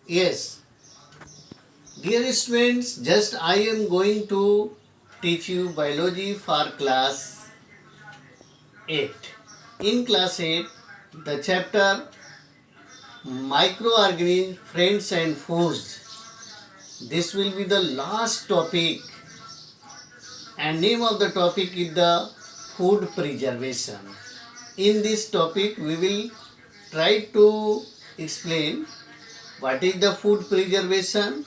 Yes, dear students, just I am going to teach you biology for class 8. In class 8, the chapter microorganisms, friends and foods. This will be the last topic, and name of the topic is the food preservation. In this topic, we will try to explain what is the food preservation,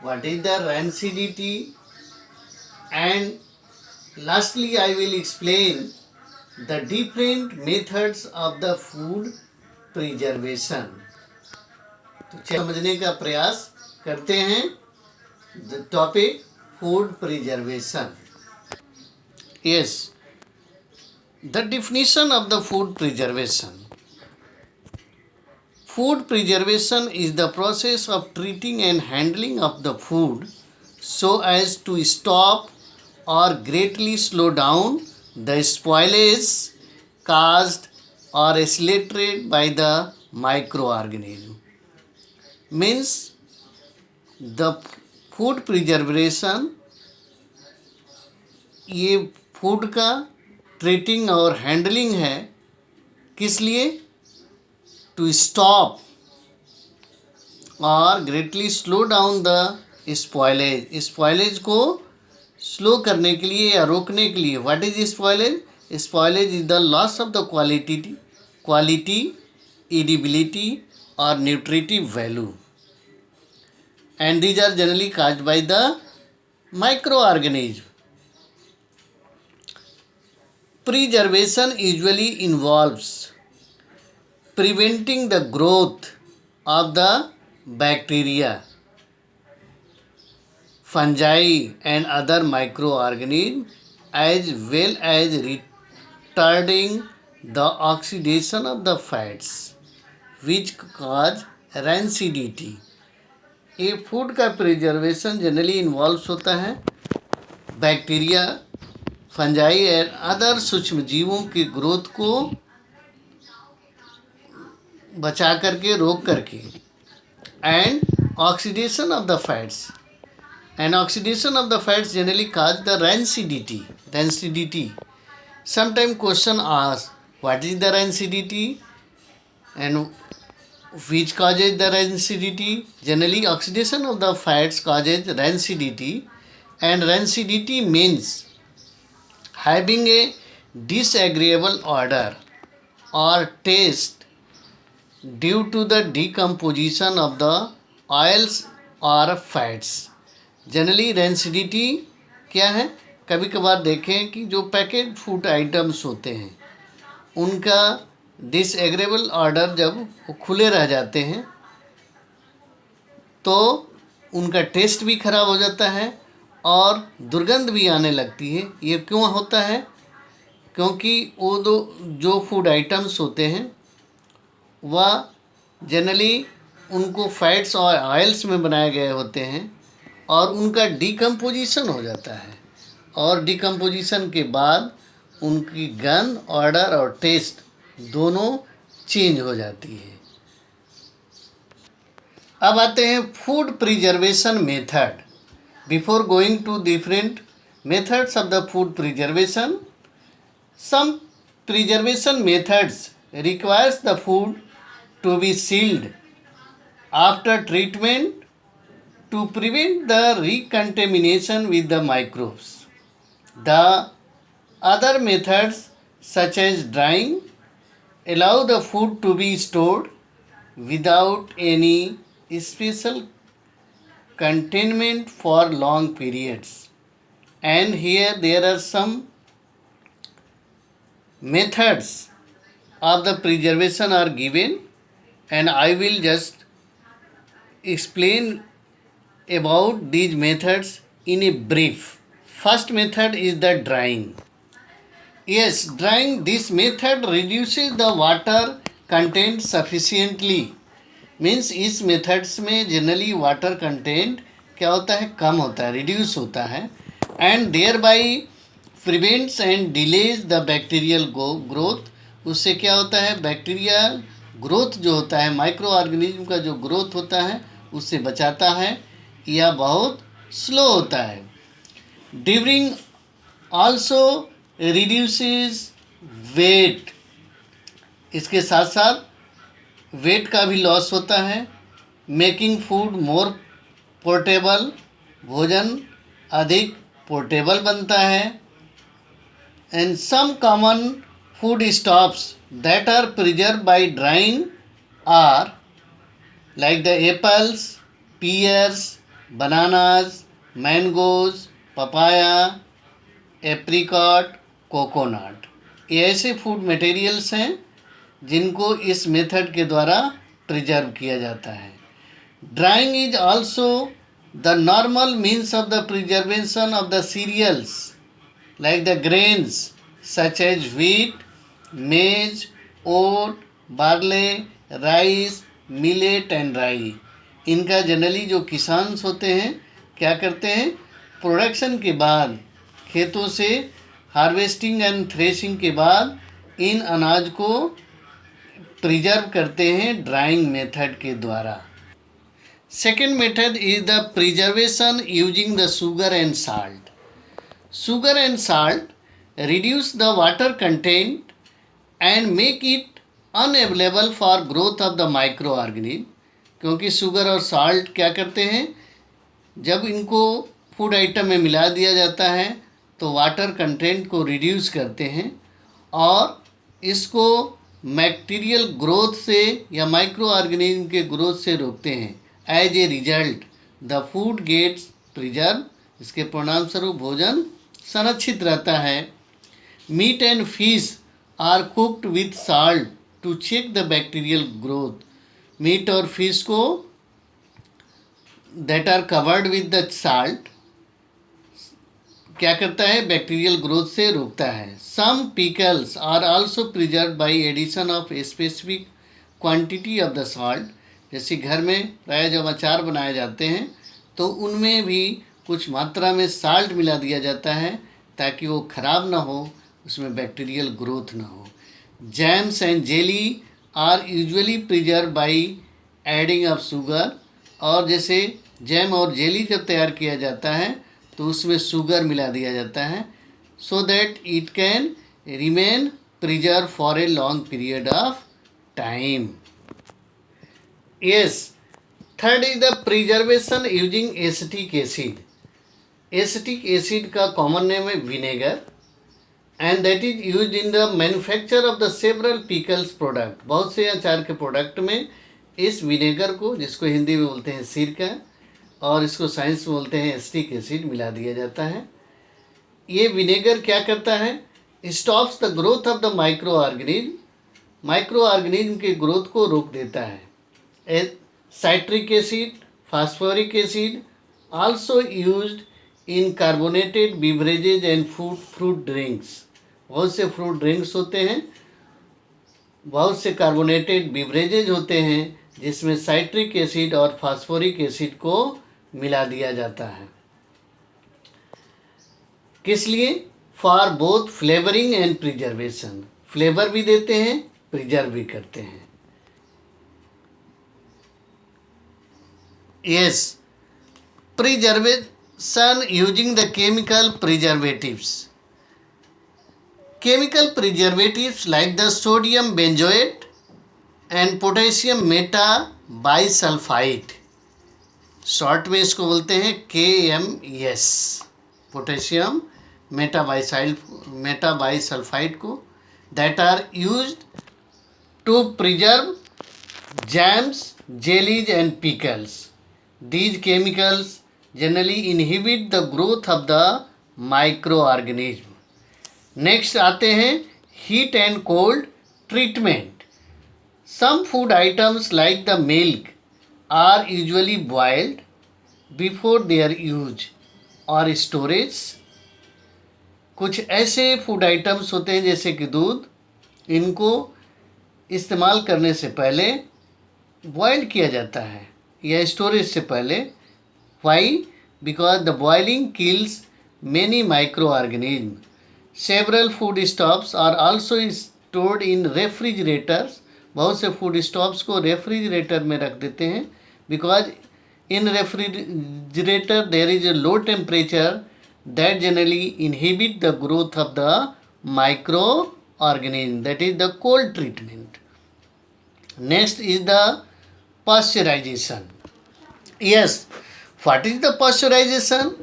what is the rancidity, and lastly I will explain the different methods of the food preservation. तो समझने का प्रयास करते हैं the topic food preservation. Yes, the definition of the food preservation. Food preservation is the process of treating and handling of the food so as to stop or greatly slow down the spoilage caused or accelerated by the microorganism. Means the food preservation ये food का treating और handling है. किस लिए? To stop और greatly slow down the spoilage. Spoilage को slow करने के लिए या रोकने के लिए. What is spoilage? Spoilage is the loss of the quality, edibility और nutritive value, and these are generally caused by the micro organism. Preservation usually involves preventing the growth of the bacteria, fungi and other microorganisms, as well as retarding the oxidation of the fats which cause rancidity. ये food का preservation generally involve होता है bacteria, fungi and other सूक्ष्म जीवों की growth को बचा करके, रोक करके, and oxidation of the fats. And oxidation of the fats generally cause the rancidity. Sometimes question asks what is the rancidity and which causes the rancidity. Generally oxidation of the fats causes rancidity, and rancidity means having a disagreeable odor or taste due to the decomposition of the oils or fats. Generally rancidity क्या है? कभी कभार देखें कि जो package food items होते हैं उनका डिसएग्रेबल ऑर्डर जब वो खुले रह जाते हैं तो उनका टेस्ट भी खराब हो जाता है और दुर्गंध भी आने लगती है. ये क्यों होता है? क्योंकि वो जो फूड आइटम्स होते हैं वह जनरली उनको फैट्स और ऑयल्स में बनाए गए होते हैं और उनका डिकम्पोजिशन हो जाता है, और डिकम्पोजिशन के बाद उनकी गंध, ऑर्डर और टेस्ट दोनों चेंज हो जाती है. अब आते हैं food preservation method. Before going to different methods of the food preservation, some preservation methods requires the food to be sealed after treatment to prevent the recontamination with the microbes. The other methods such as drying allow the food to be stored without any special containment for long periods. And here there are some methods of the preservation are given, and I will just explain about these methods in a brief. First method is the drying. Yes, drying. This method reduces the water content sufficiently. Means इस methods में generally water content क्या होता है? कम होता है, reduce होता है, and thereby prevents and delays the bacterial growth. उससे क्या होता है? बैक्टीरिया ग्रोथ जो होता है, माइक्रो ऑर्गेनिज्म का जो ग्रोथ होता है उससे बचाता है या बहुत स्लो होता है। ड्यूरिंग आल्सो रिड्यूसेस वेट, इसके साथ साथ वेट का भी लॉस होता है। मेकिंग फूड मोर पोर्टेबल, भोजन अधिक पोर्टेबल बनता है। And some common food stuffs that are preserve by drying are like the apples, pears, bananas, mangoes, papaya, apricot, coconut। ये ऐसे फूड मटेरियल्स हैं जिनको इस मेथड के द्वारा प्रिजर्व किया जाता है। Drying is also the normal means of the preservation of the cereals like the grains such as wheat, maize, oat, barley, rice, millet and rye। इनका जनरली जो किसान होते हैं क्या करते हैं, प्रोडक्शन के बाद खेतों से हार्वेस्टिंग एंड थ्रेशिंग के बाद इन अनाज को प्रिजर्व करते हैं ड्राइंग मेथड के द्वारा। Second method is the preservation using the sugar and salt. Sugar and salt reduce the water content and make it unavailable for growth of the microorganism। क्योंकि sugar और साल्ट क्या करते हैं, जब इनको फूड आइटम में मिला दिया जाता है तो वाटर कंटेंट को रिड्यूस करते हैं और इसको बैक्टीरियल ग्रोथ से या माइक्रो ऑर्गेनिज्म के ग्रोथ से रोकते हैं। As a result the food gets preserve, इसके परिणाम स्वरूप भोजन संरक्षित रहता है। Meat and fish are cooked with salt to check the bacterial growth. Meat और फिश को that are covered with the salt क्या करता है, बैक्टीरियल ग्रोथ से रोकता है। Some pickles are also preserve by addition of a specific quantity of the salt. जैसे घर में प्राय जब अचार बनाए जाते हैं तो उनमें भी कुछ मात्रा में साल्ट मिला दिया जाता है ताकि वो ख़राब ना हो, उसमें बैक्टीरियल ग्रोथ ना हो। Jams and jelly are usually preserve by adding of sugar. और जैसे जैम और जेली जब तैयार किया जाता है तो उसमें शुगर मिला दिया जाता है so that it can remain preserve for a long period of time. Yes, third is the preservation using acetic acid. Acetic acid का कॉमन नेम है vinegar and that is used in the manufacture of the several pickles product. बहुत से अचार के product में इस vinegar को, जिसको हिंदी में बोलते हैं सिरका और इसको साइंस में बोलते हैं एसिटिक एसिड, मिला दिया जाता है। ये विनेगर क्या करता है, stops the growth of the micro organism, micro organism के ग्रोथ को रोक देता है। Citric acid, phosphoric acid also used in carbonated बिवरेजेज and fruit drinks. बहुत से फ्रूट ड्रिंक्स होते हैं, बहुत से कार्बोनेटेड बिवरेजेज होते हैं जिसमें साइट्रिक एसिड और फास्फोरिक एसिड को मिला दिया जाता है। किस लिए, for both flavouring and preservation. Flavour भी देते हैं, प्रिजर्व भी करते हैं। Yes, preservation using the chemical preservatives. Chemical preservatives like the sodium benzoate and potassium meta bisulphite, short में इसको बोलते हैं KMS, पोटेशियम मेटा बाइसल्फाइड को, that are used to preserve jams, jellies and pickles. These chemicals generally inhibit the growth of the microorganism। Next आते हैं heat and cold treatment. Some food items like the milk are usually boiled before their use or storage। कुछ ऐसे food items होते हैं जैसे कि दूध, इनको इस्तेमाल करने से पहले बॉयल किया जाता है या स्टोरेज से पहले। Why, because the boiling kills many micro organism. Several food stuffs are also stored in refrigerators बहुत से फूड स्टॉप्स को रेफ्रिजरेटर में रख देते हैं, because in refrigerator there is a low temperature that generally inhibit the growth of the microorganism, that is the cold treatment. Next is the pasteurization. Yes, what is the pasteurization?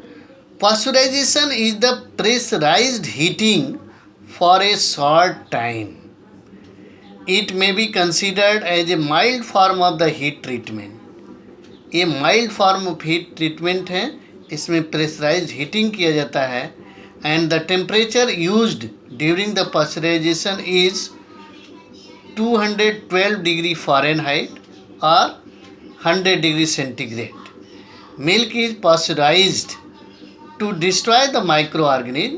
Pasteurization is the pressurized heating for a short time. It may be considered as a mild form of the heat treatment. ये mild form of heat treatment है, इसमें pressurised heating किया जाता है and the temperature used during the pasteurisation is 212 degree fahrenheit और 100 degree centigrade. Milk is pasteurised to destroy the micro organism.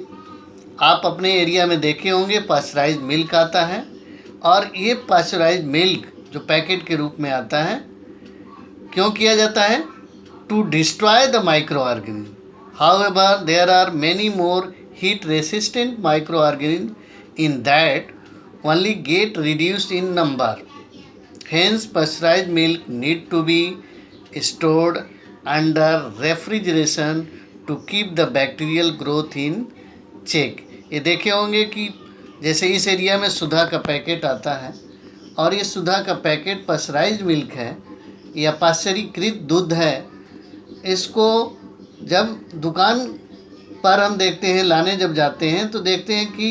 आप अपने area में देखे होंगे पास्चराइज्ड मिल्क आता है, और ये पास्चराइज्ड मिल्क जो पैकेट के रूप में आता है क्यों किया जाता है? To destroy the micro organism. However there are many more heat resistant micro organism in that only get reduced in number. Hence pasteurised milk need to be stored under refrigeration to keep the bacterial growth in check. ये देखे होंगे कि जैसे इस area में सुधा का packet आता है, और ये सुधा का पैकेट पास्चराइज्ड मिल्क है या पाश्चरीकृत दूध है. इसको जब दुकान पर हम देखते हैं, लाने जब जाते हैं तो देखते हैं कि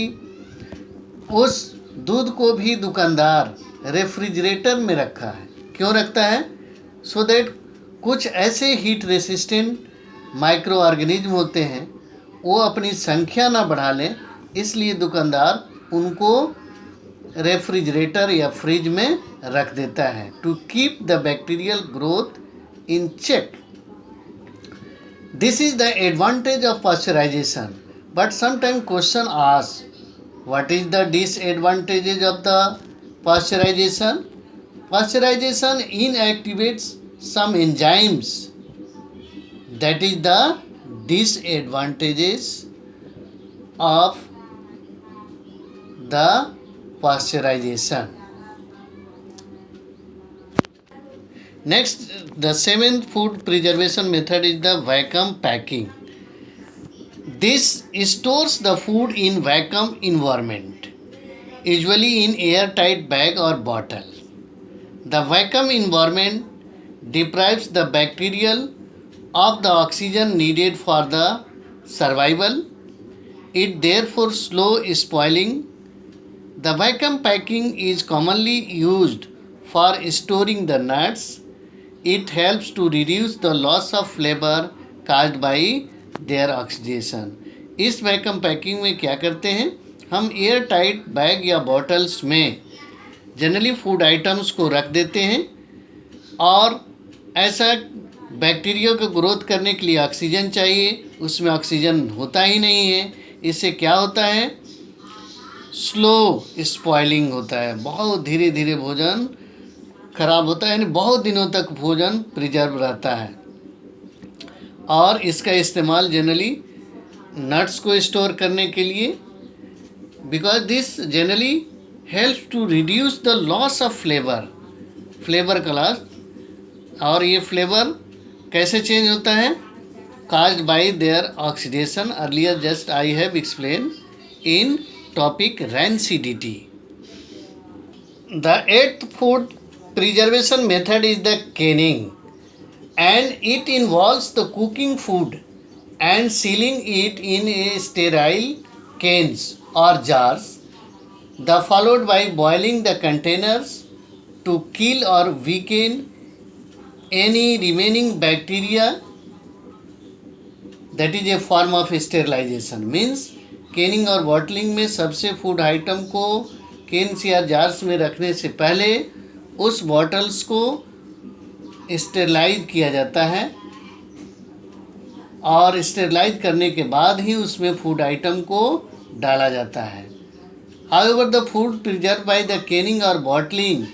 उस दूध को भी दुकानदार रेफ्रिजरेटर में रखा है. क्यों रखता है? सो दैट कुछ ऐसे हीट रेसिस्टेंट माइक्रो ऑर्गेनिज्म होते हैं वो अपनी संख्या ना बढ़ा लें, इसलिए दुकानदार उनको रेफ्रिजरेटर या फ्रिज में रख देता है to keep the bacterial growth in check. This is the advantage of pasteurisation. But sometime question ask what is the disadvantages of the pasteurisation? Pasteurisation inactivates some enzymes. That is the disadvantages of the pasteurization. Next, the seventh food preservation method is the vacuum packing. This stores the food in vacuum environment, usually in airtight bag or bottle. The vacuum environment deprives the bacterial of the oxygen needed for the survival. It therefore slow spoiling. The vacuum packing is commonly used for storing the nuts. It helps to reduce the loss of flavor caused by their oxidation. इस vacuum packing में क्या करते हैं? हम air tight bag या bottles में generally food items को रख देते हैं, और ऐसा बैक्टीरिया को ग्रोथ करने के लिए ऑक्सीजन चाहिए, उसमें ऑक्सीजन होता ही नहीं है. इससे क्या होता है? स्लो स्पॉइलिंग होता है, बहुत धीरे धीरे भोजन खराब होता है, यानी बहुत दिनों तक भोजन प्रिजर्व रहता है. और इसका इस्तेमाल जनरली नट्स को स्टोर करने के लिए, because this generally helps to reduce the loss of flavour का लॉस. और ये फ्लेवर कैसे चेंज होता है? caused by their oxidation. Earlier just I have explained in topic rancidity. The eighth food preservation method is the canning, and it involves the cooking food and sealing it in a sterile cans or jars, the followed by boiling the containers to kill or weaken any remaining bacteria. That is a form of sterilisation. Means canning और bottling में सबसे food item को cans या jars में रखने से पहले उस बॉटल्स को स्टेरिलाइज किया जाता है, और स्टेरिलाइज करने के बाद ही उसमें फूड आइटम को डाला जाता है. However the food preserve by the canning और bottling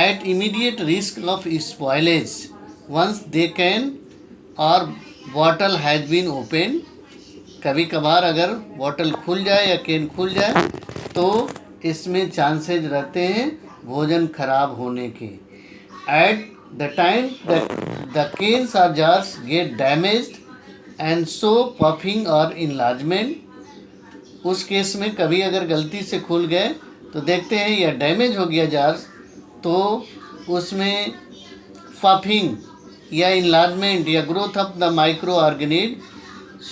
at immediate risk of spoilage once they can और बॉटल हैज़ बीन ओपन. कभी कभार अगर बॉटल खुल जाए या कैन खुल जाए तो इसमें चांसेज रहते हैं भोजन खराब होने के। At the time the cans और jars get damaged and so puffing और इनलार्जमेंट, उस केस में कभी अगर गलती से खुल गए तो देखते हैं या डैमेज हो गया जार्स, तो उसमें पफिंग या इनलार्जमेंट या growth of the micro organism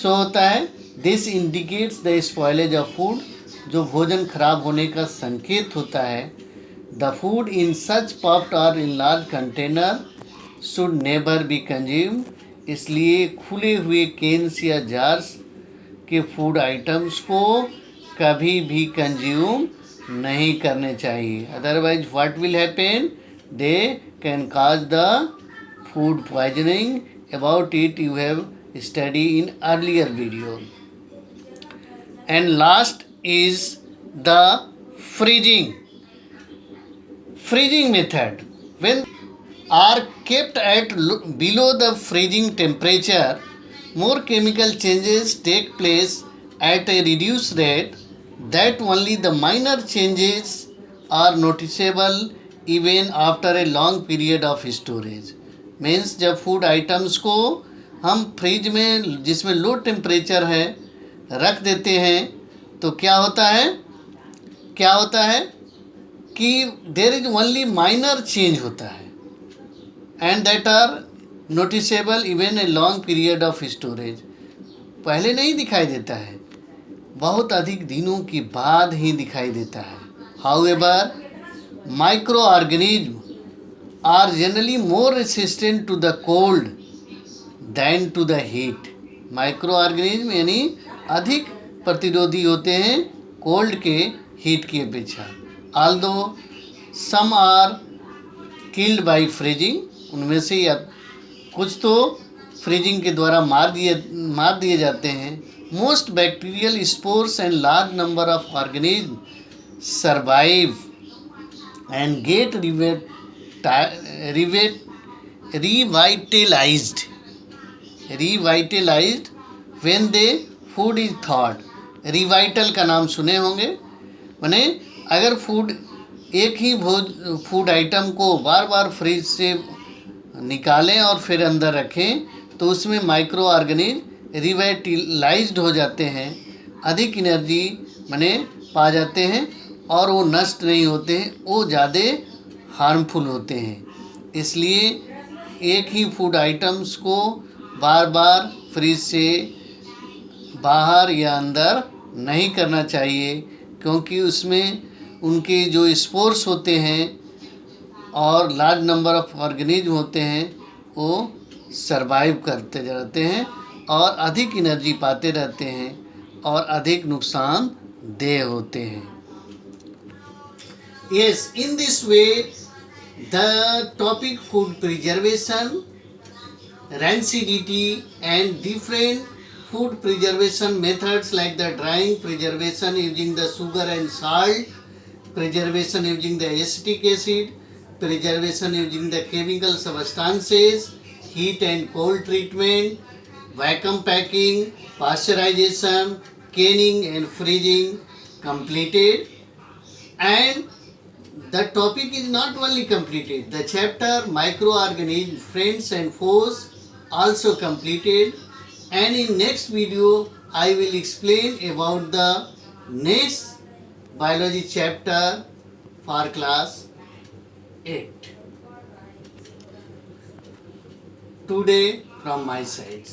show होता है। This indicates the spoilage of food, जो भोजन खराब होने का संकेत होता है। The food in such puffed और enlarge container should never be consume, इसलिए खुले हुए केन्स या जार्स के फूड आइटम्स को कभी भी कंज्यूम नहीं करने चाहिए। Otherwise what will happen, they can cause the food poisoning. About it you have study in earlier video. And last is the freezing method. When are kept at below the freezing temperature, more chemical changes take place at a reduced rate, that only the minor changes are noticeable even after a long period of storage. Means जब food items को हम fridge में जिसमें low temperature है रख देते हैं तो क्या होता है कि there is only minor change होता है and that are noticeable even a long period of storage. पहले नहीं दिखाई देता है, बहुत अधिक दिनों के बाद ही दिखाई देता है। However micro organism are generally more resistant to the cold than to the heat. Micro organism यानी अधिक प्रतिरोधी होते हैं कोल्ड के हीट की अपेक्षा। Although some are killed by freezing, उनमें से या कुछ तो फ्रीजिंग के द्वारा मार दिए जाते हैं। Most bacterial spores and large number of organism survive and get revitalized when the food is thawed। रिवाइटल का नाम सुने होंगे, माने अगर एक ही फूड आइटम को बार बार फ्रिज से निकालें और फिर अंदर रखें तो उसमें माइक्रो ऑर्गेनिज्म रिवाइटलाइज्ड हो जाते हैं, अधिक एनर्जी माने पा जाते हैं और वो नष्ट नहीं होते हैं, वो ज़्यादा हार्मफुल होते हैं। इसलिए एक ही फूड आइटम्स को बार बार फ्रिज से बाहर या अंदर नहीं करना चाहिए, क्योंकि उसमें उनके जो स्पोर्स होते हैं और लार्ज नंबर ऑफ ऑर्गेनिज्म होते हैं वो सरवाइव करते रहते हैं और अधिक एनर्जी पाते रहते हैं और अधिक नुकसानदेह होते हैं। Yes, in this way the topic food preservation, rancidity and different food preservation methods like the drying, preservation using the sugar and salt, preservation using the acetic acid, preservation using the chemical substances, heat and cold treatment, vacuum packing, pasteurization, canning and freezing completed. And the topic is not only completed, the chapter microorganisms, friends and foes also completed, and in next video I will explain about the next biology chapter for class 8. Today from my side.